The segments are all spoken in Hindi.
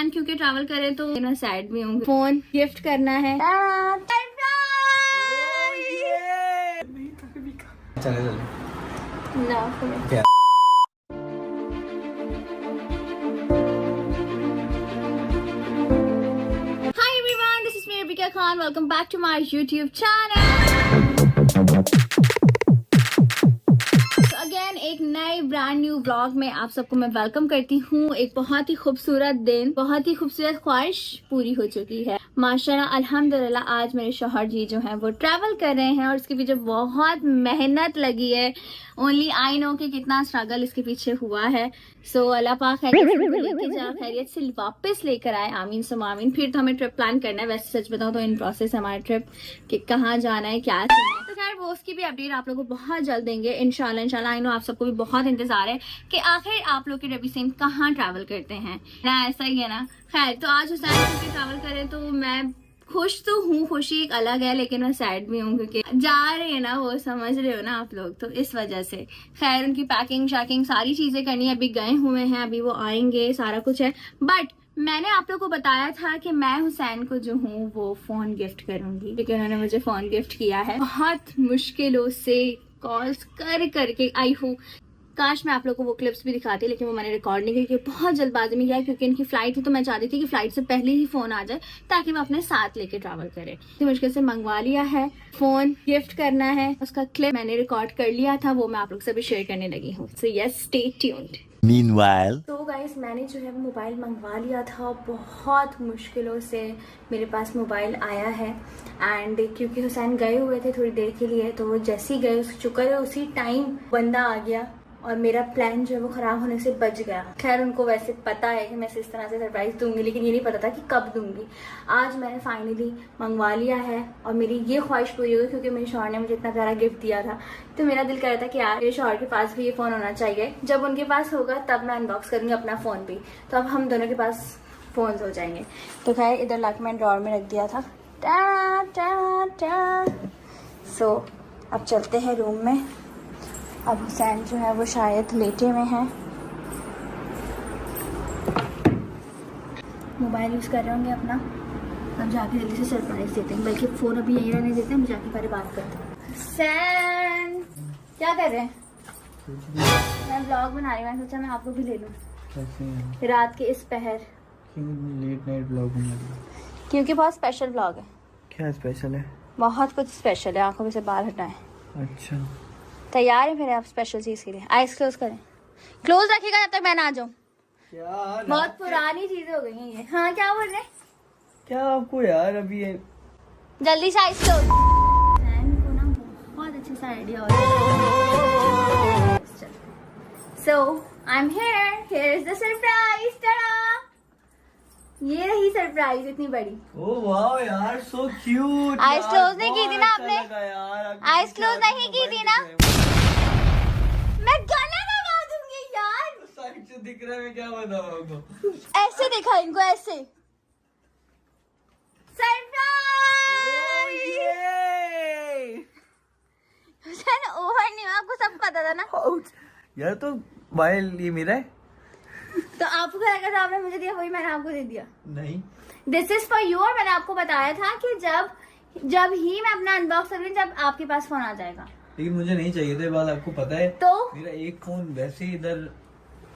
हुसैन क्योंकि ट्रैवल करें तो मैं सैड भी हूँ। फोन गिफ्ट करना है। Hi everyone, this is me Rabika Khan. Welcome back to my YouTube channel. Again एक नए ब्रांड न्यू व्लॉग में आप सबको मैं वेलकम करती हूँ। एक बहुत ही खूबसूरत दिन, बहुत ही खूबसूरत ख्वाहिश पूरी हो चुकी है माशाल्लाह अल्हम्दुलिल्लाह। आज मेरे शौहर जी जो हैं वो ट्रैवल कर रहे हैं और इसके पीछे बहुत मेहनत लगी है। ओनली आई नो कि कितना स्ट्रगल इसके पीछे हुआ है। सो अल्लाह पाक खैरियत से वापस लेकर आए, आमीन सुम आमीन। फिर तो हमें ट्रिप प्लान करना है। वैसे सच बताऊं तो इन प्रोसेस हमारा ट्रिप कि कहाँ जाना है, क्या है। तो खैर वो उसकी भी अपडेट आप लोगों को बहुत जल्द देंगे इंशाल्लाह। आई नो आप सबको भी बहुत इंतजार है कि आखिर आप लोग के रबी सेन कहाँ ट्रैवल करते हैं ना, ऐसा ही है ना। खैर तो आज हुसैन क्योंकि ट्रैवल करें तो मैं खुश तो हूँ, खुशी एक अलग है, लेकिन मैं सैड भी हूँ क्योंकि जा रहे हैं ना, वो समझ रहे हो ना आप लोग, तो इस वजह से। खैर उनकी पैकिंग शैकिंग सारी चीजें करनी है, अभी गए हुए हैं, अभी वो आएंगे, सारा कुछ है। बट मैंने आप लोग को बताया था कि मैं हुसैन को जो हूँ वो फोन गिफ्ट करूंगी, क्योंकि उन्होंने मुझे फोन गिफ्ट किया है। बहुत मुश्किलों से कॉल्स कर करके आई हूँ। काश मैं आप लोगों को वो क्लिप्स भी दिखाती, लेकिन वो मैंने रिकॉर्ड नहीं की, बहुत जल्दबाजी में किया क्योंकि इनकी फ्लाइट थी। तो मैं चाहती थी कि फ्लाइट से पहले ही फोन आ जाए ताकि मैं अपने साथ लेके ट्रैवल करे। तो मुश्किल से मंगवा लिया है, फोन गिफ्ट करना है। उसका क्लिप मैंने रिकॉर्ड कर लिया था, वो मैं आप लोग से भी शेयर करने लगी हूँ। So yes, stay tuned. Meanwhile, तो गाइस मैंने जो है वो मोबाइल मंगवा लिया था, बहुत मुश्किलों से मेरे पास मोबाइल आया है। एंड क्योंकि हुसैन गए हुए थे थोड़ी देर के लिए, तो वो जैसे ही गए शुक्र है उसी टाइम बंदा आ गया और मेरा प्लान जो है वो खराब होने से बच गया। खैर उनको वैसे पता है कि मैं इस तरह से सरप्राइज दूंगी, लेकिन ये नहीं पता था कि कब दूंगी। आज मैंने फाइनली मंगवा लिया है और मेरी ये ख्वाहिश पूरी हो गई क्योंकि मेरे शौहर ने मुझे इतना प्यारा गिफ्ट दिया था। तो मेरा दिल कर रहा था कि यार मेरे शौहर के पास भी ये फोन होना चाहिए। जब उनके पास होगा तब मैं अनबॉक्स करूंगी अपना फोन भी, तो अब हम दोनों के पास फोन हो जाएंगे। तो खैर इधर लाके मैंने ड्रॉर में रख दिया था। टा टा टा। सो अब चलते हैं रूम में। अब हुसैन जो है वो शायद लेटे हुए हैं, मोबाइल यूज़ कर रहे होंगे अपना। अब जाके जल्दी से सरप्राइज देते हैं, बल्कि फ़ोन अभी यहीं रहने देते हैं, जाके पहले बात करते हैं। हुसैन क्या कर रहे हैं? मैं ब्लॉग बना रही हूँ, मैं सोचा मैं आपको भी ले लूँ रात के इस पहर। लेट नाइट ब्लॉग बना रही है क्योंकि बहुत स्पेशल ब्लॉग है। क्या स्पेशल है? बहुत कुछ स्पेशल है, आंखों में से बाल हटाएं। अच्छा तैयार है फिर आप स्पेशल चीज़ के लिए? आइस क्लोज करें, क्लोज रखिएगा जब तक मैं ना आ जाऊँ। क्या बहुत पुरानी चीजें हो गई हैं ये। हाँ क्या बोल रहे? क्या आपको यार अभी ये जल्दी से आइस क्लोज। को ना बहुत अच्छा सा आइडिया हो रहा है। So I am here is the surprise. ये रही सरप्राइज इतनी बड़ी। ओह वाओ यार, सो क्यूट। आइस क्लोज नहीं की थी ना आपने? आइस क्लोज नहीं की थी ना? मैं गले लगा दूंगी यार। साइड से दिख रहा है, मैं क्या बताऊं आपको? ऐसे दिखा इनको, ऐसे। सरप्राइज। ओवर नहीं, आपको सब पता था ना यार। तो मोबाइल ये मेरा है, तो आपको क्या लगा था आपने मुझे दिया, वही मैंने आपको दे दिया। नहीं दिस इज फॉर यू। और मैंने आपको बताया था कि जब ही मैं अपना अनबॉक्स करूंगी जब आपके पास फोन आ जाएगा। लेकिन मुझे नहीं चाहिए थे, बात आपको पता है। तो मेरा एक फोन वैसे ही इधर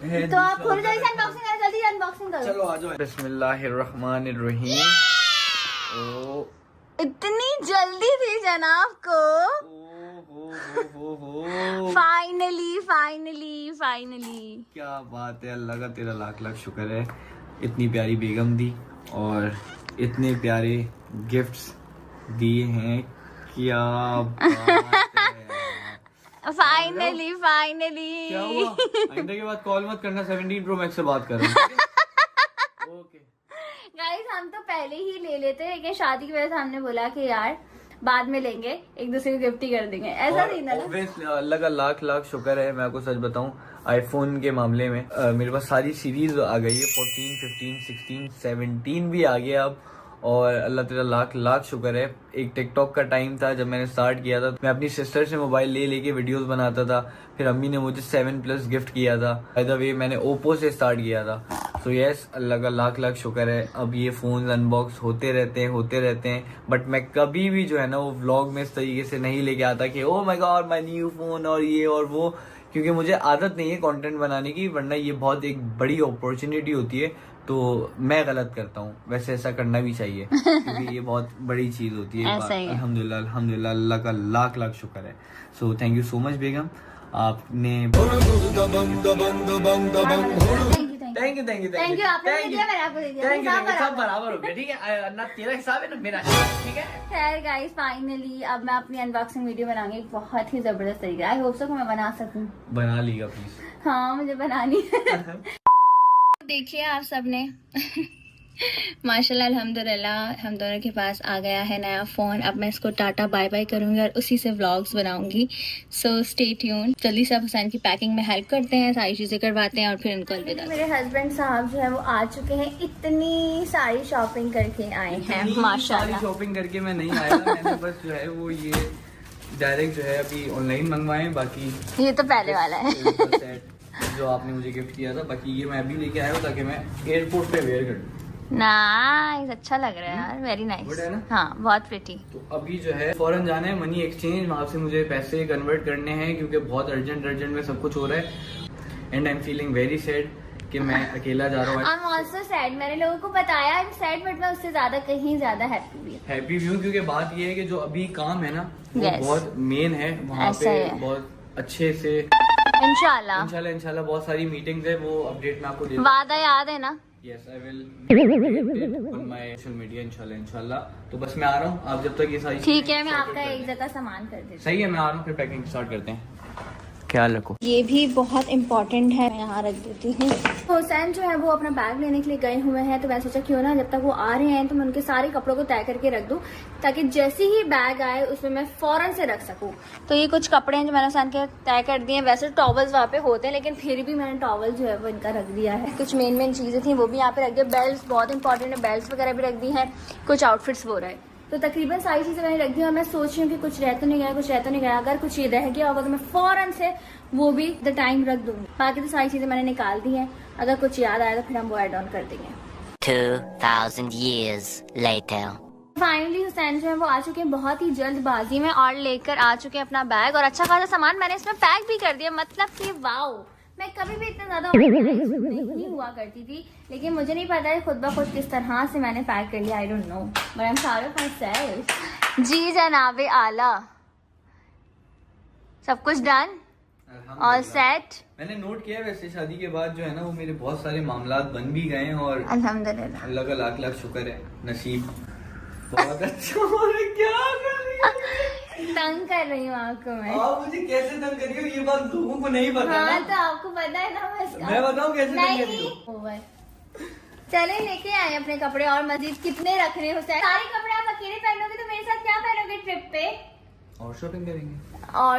है, तो आप खुद जल्दी अनबॉक्सिंग करो, जल्दी अनबॉक्सिंग करो। चलो आ जाओ। बिस्मिल्लाहिर्रहमानिर्रहीम। ओ इतनी जल्दी थी जनाब को। Finally finally finally. क्या बात है, अल्लाह का तेरा लाख लाख शुक्र है। इतनी प्यारी बेगम दी और इतने प्यारे गिफ्ट्स दिए हैं। क्या बात है। Finally finally. क्या हुआ? आइंदा के बाद कॉल मत करना, 17 प्रो मैक्स से बात कर रहा हूं। ओके गाइस हम तो पहले ही ले लेते हैं, लेकिन शादी की वजह से हमने बोला कि यार बाद में लेंगे, एक दूसरे को गिफ्ट ही कर देंगे, ऐसा नहीं ना। अल्लाह का लाख लाख शुक्र है। मैं आपको सच बताऊं, आईफोन के मामले में मेरे पास सारी सीरीज आ गई है। 14, 15, 16, 17 भी आ गया अब। और अल्लाह तेरा लाख लाख शुक्र है। एक टिकटॉक का टाइम था जब मैंने स्टार्ट किया था, मैं अपनी सिस्टर से मोबाइल ले लेके वीडियोस बनाता था, फिर अम्मी ने मुझे 7+ गिफ्ट किया था। बाय द वे मैंने ओप्पो से स्टार्ट किया था। सो यस, अल्लाह का लाख लाख शुक्र है। अब ये फ़ोन अनबॉक्स होते रहते हैं बट मैं कभी भी जो है ना वो व्लॉग में इस तरीके से नहीं लेके आता कि oh my God my new phone और ये और वो, क्योंकि मुझे आदत नहीं है कंटेंट बनाने की, वरना ये बहुत एक बड़ी अपॉर्चुनिटी होती है। तो मैं गलत करता हूँ, वैसे ऐसा करना भी चाहिए क्योंकि ये बहुत बड़ी चीज होती है। अल्हम्दुलिल्लाह अल्हम्दुलिल्लाह, अल्लाह का लाख लाख शुक्र है। So thank you so much बेगम, आपने थैंक यू सब बराबर हो गया, ठीक है ना, तेरा हिसाब है ना मेरा, ठीक है। खैर गाइस, फाइनली अब मैं अपनी अनबॉक्सिंग वीडियो बनाऊंगी एक बहुत ही जबरदस्त तरीका। आई होप सो मैं बना सकूं। बना लीगा प्लीज। हाँ, मुझे बनानी है। देखिए आप सबने माशाल्लाह अल्हम्दुलिल्लाह हम दोनों के पास आ गया है नया फ़ोन। अब मैं इसको टाटा बाय बाय करूंगी और उसी से व्लॉग्स बनाऊंगी। So stay tune. जल्दी से आप हुसैन की पैकिंग में हेल्प करते हैं, सारी चीज़ें करवाते हैं और फिर इनको अलविदा। मेरे हस्बैंड साहब जो है वो आ चुके हैं, इतनी सारी शॉपिंग करके आए हैं माशाल्लाह। शॉपिंग करके मैं नहीं आया, मैंने बस जो है वो ये डायरेक्ट जो है अभी ऑनलाइन मंगवाए, बाकी ये तो पहले वाला है जो आपने मुझे गिफ्ट किया था, बाकी ये मैं अभी लेके आया हूँ ताकि मैं एयरपोर्ट पे वेयर करूँ। नाइस, अच्छा लग रहा है यार, वेरी नाइस। हाँ, बहुत प्रिटी। तो अभी जो है फौरन जाना है मनी एक्सचेंज, वहाँ से मुझे पैसे कन्वर्ट करने हैं क्योंकि बहुत अर्जेंट में सब कुछ हो रहा है। And I am feeling very sad कि मैं अकेला जा रहा हूँ। I am also sad. मैंने लोगों को बताया आई एम सैड, बट मैं उससे ज्यादा कहीं ज्यादा हैप्पी भी हूँ क्योंकि बात ये है कि जो अभी काम है ना वो बहुत मेन है, वहाँ पे बहुत अच्छे से इंशाल्लाह बहुत सारी मीटिंग्स है, वो अपडेट मैं आपको दे दूंगा। वादा याद है ना? Yes, I will on my social media इंशाल्लाह। तो बस मैं आ रहा हूँ, आप जब तक ये सारी ठीक है, मैं आपका एक जगह सामान कर देती हूँ। सही है, मैं आ रहा हूँ, फिर पैकिंग स्टार्ट करते हैं। ख्याल रखो। ये भी बहुत इम्पोर्टेंट है, मैं यहाँ रख देती हूँ। हुसैन जो है वो अपना बैग लेने के लिए गए हुए हैं, तो मैं सोचा क्यों ना जब तक वो आ रहे हैं तो मैं उनके सारे कपड़ों को तय करके रख दूं, ताकि जैसे ही बैग आए उसमें मैं फौरन से रख सकूं। तो ये कुछ कपड़े हैं जो मैंने हुसैन के तय कर दिए हैं। वैसे टॉवल्स वहाँ पे होते हैं, लेकिन फिर भी मैंने टॉवल जो है वो इनका रख दिया है। कुछ मेन चीजें थी वो भी यहाँ पे रख दिया। बेल्ट बहुत इंपॉर्टेंट है, बेल्ट वगैरह भी रख दी है। कुछ आउटफिट्स वो रहे, तो तकरीबन सारी चीजें मैंने रख दी। और मैं सोच रही हूँ कि कुछ रह तो नहीं गया, अगर कुछ ये रह गया होगा तो मैं फौरन से वो भी द टाइम रख दूंगी। बाकी तो सारी चीजें मैंने निकाल दी हैं, अगर कुछ याद आया तो फिर हम वो ऐड ऑन कर देंगे। 2000 years later. फाइनली हुसैन जो है वो आ चुके हैं बहुत ही जल्दबाजी में और लेकर आ चुके हैं अपना बैग और अच्छा खासा सामान मैंने इसमें पैक भी कर दिया। मतलब कि वाओ, मैं कभी भी इतना ज्यादा नहीं हुआ करती थी, लेकिन मुझे नहीं पता है खुद ब खुद किस तरह से मैंने पैक कर लिया। I don't know, but I am proud of myself. जी जनाबे आला, सब कुछ डन और सेट। मैंने नोट किया वैसे शादी के बाद जो है ना वो मेरे बहुत सारे मामलात बन भी गए हैं और अल्हम्दुलिल्लाह अल्लाह का लाख लाख शुक्र है, नसीब बहुत अच्छा हो रहा है। क्या कर रही हो? तंग कर रही हूँ आपको मैं। आप मुझे कैसे तंग कर रही हो ये बात लोगों को नहीं पता। हाँ, तो आपको पता है ना, मैं बताऊँ कैसे तंग कर रही हो। चले लेके आए अपने कपड़े और मजीद कितने रख रहे हो? सारे कपड़े आप अकेले पहनोगे तो मेरे साथ क्या पहनोगे ट्रिप पे? और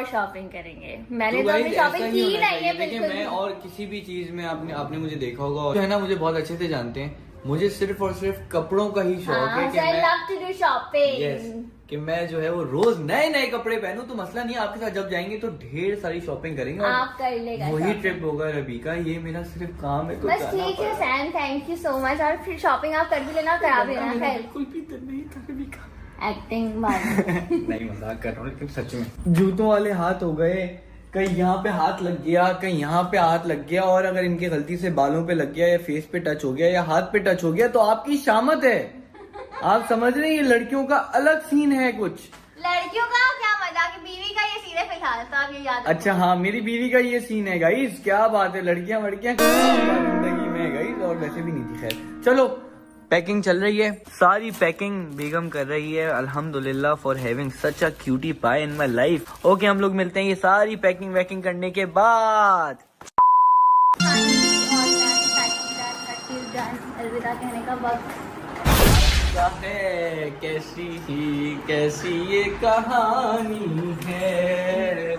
शॉपिंग करेंगे। मैंने तो अपनी शॉपिंग की नहीं है बिल्कुल। मैं और किसी भी चीज में आपने मुझे देखा होगा जो है ना, मुझे बहुत अच्छे से जानते हैं, मुझे सिर्फ और सिर्फ कपड़ों का ही शौक है कि मैं love to do shopping। कि मैं जो है वो रोज नए नए कपड़े पहनूं। तो मसला नहीं है, आपके साथ जब जाएंगे तो ढेर सारी शॉपिंग करेंगे और आप कर लेगा वही ट्रिप होगा रबी का। ये मेरा सिर्फ काम है। तो बस ठीक है Sam, thank you so much. और फिर शॉपिंग आप कर भी लेना, करा भी लेना। बिल्कुल भी दिल नहीं था रबी का। एक्टिंग नहीं, मजाक कर रहा हूँ, लेकिन सच में जूतों वाले हाथ हो गए। कहीं यहाँ पे हाथ लग गया, कहीं यहाँ पे हाथ लग गया, और अगर इनके गलती से बालों पे लग गया या फेस पे टच हो गया या हाथ पे टच हो गया तो आपकी शामत है। आप समझ रहे हैं, ये लड़कियों का अलग सीन है। कुछ लड़कियों का क्या मजाक, बीवी का ये सीधे फिलहाल तो आप ये याद। अच्छा हाँ, मेरी बीवी का ये सीन है गाइस। क्या बात है, लड़कियां जिंदगी में है गाइस, और वैसे भी नहीं थी। खैर चलो, पैकिंग चल रही है, सारी पैकिंग बेगम कर रही है। अल्हम्दुलिल्लाह for having such a cutie pie in my life. Okay, हम लोग मिलते हैं ये सारी पैकिंग वैकिंग करने के बाद। अलविदा कहने का वक्त है। कैसी ये कहानी है।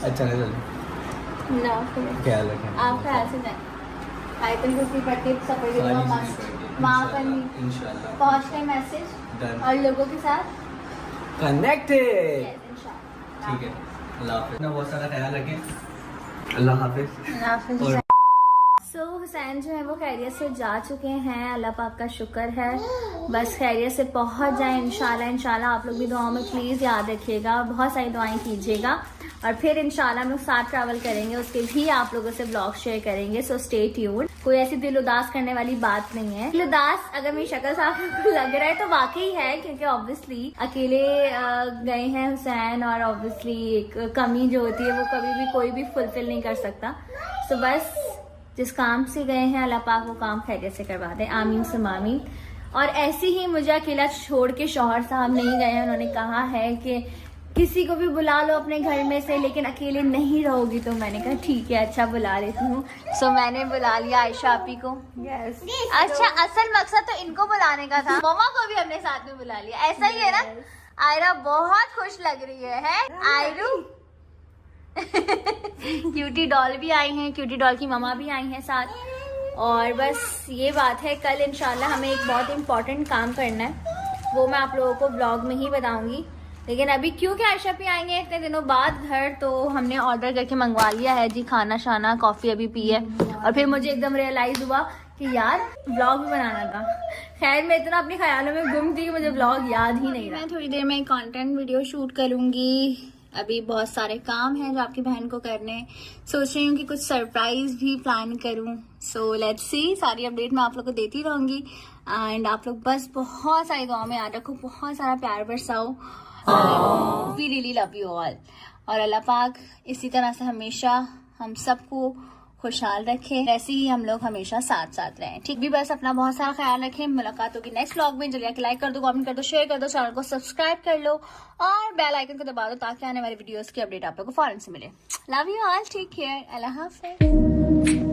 अच्छा नहीं, ख्याल रखें। आपका ऐसे जाए आयतन कुर्सी पढ़ के सफर के लिए मस्त वहाँ पर भी इंशाल्लाह पहुँच गए मैसेज Done. और लोगों के साथ कनेक्टेड। इंशाल्लाह। ठीक है, अल्लाह हाफिज़। अपना बहुत सारा ख्याल रखें। अल्लाह हाफिज़। और सो हुसैन जो है वो खैरियत से जा चुके हैं, अल्लाह पाक का शुक्र है। बस खैरियत से पहुंच जाए इंशाल्लाह। इंशाल्लाह आप लोग भी दुआओं में प्लीज़ याद रखिएगा, बहुत सारी दुआएं कीजिएगा। और फिर इंशाल्लाह हम लोग साथ ट्रैवल करेंगे, उसके भी आप लोगों से ब्लॉग शेयर करेंगे। So stay tuned. कोई ऐसी दिल उदास करने वाली बात नहीं है। दिल उदास अगर मेरी शक्ल से आपको लग रहा है तो वाकई है, क्योंकि ऑब्वियसली अकेले गए हैं हुसैन, और ऑब्वियसली एक कमी जो होती है वो कभी भी कोई भी फुलफिल नहीं कर सकता। सो बस जिस काम से गए हैं अल्लाह पाक वो काम खैरियत से करवा दे, आमीन सुम आमीन। और ऐसे ही मुझे अकेला छोड़ के शौहर साहब नहीं गए हैं। उन्होंने कहा है कि किसी को भी बुला लो अपने घर में से, लेकिन अकेले नहीं रहोगी। तो मैंने कहा ठीक है, अच्छा बुला लेती हूँ। सो मैंने बुला लिया आयशा आपी को। यस अच्छा, असल मकसद तो इनको बुलाने का था, मम्मा को भी हमने साथ में बुला लिया। ऐसा ही है ना? आयरा बहुत खुश लग रही है आयरू। क्यूटी डॉल भी आई हैं, क्यूटी डॉल की मम्मा भी आई हैं साथ। और बस ये बात है, कल इंशाल्लाह हमें एक बहुत इम्पोर्टेंट काम करना है, वो मैं आप लोगों को ब्लॉग में ही बताऊंगी। लेकिन अभी क्योंकि आयशा भी आएंगे इतने दिनों बाद घर, तो हमने ऑर्डर करके मंगवा लिया है जी खाना शाना, कॉफ़ी अभी पी है। और फिर मुझे एकदम रियलाइज हुआ कि यार व्लॉग भी बनाना था। खैर मैं इतना अपने ख्यालों में गुम थी कि मुझे व्लॉग याद ही नहीं रहा। मैं थोड़ी देर में कंटेंट वीडियो शूट करूंगी। अभी बहुत सारे काम हैं जो आपकी बहन को करने, सोच रही हूँ कि कुछ सरप्राइज भी प्लान करूँ। सो लेट्स सी, सारी अपडेट मैं आप लोग को देती रहूंगी। एंड आप लोग बस बहुत सारी दुआ में याद रखो, बहुत सारा प्यार बरसाओ। We really love you all. और अल्लाह पाक इसी तरह से हमेशा हम सबको खुशहाल रखे, ऐसे ही हम लोग हमेशा साथ साथ रहें। ठीक भी, बस अपना बहुत सारा ख्याल रखें। मुलाकात होगी नेक्स्ट व्लॉग में। जल्दी आके लाइक कर दो, कमेंट कर दो, शेयर कर दो, चैनल को सब्सक्राइब कर लो और बेल आइकन को दबा दो ताकि आने वाली वीडियोस की अपडेट आप लोगों को फौरन से मिले। Love you all, take care, Allah हाफिज़।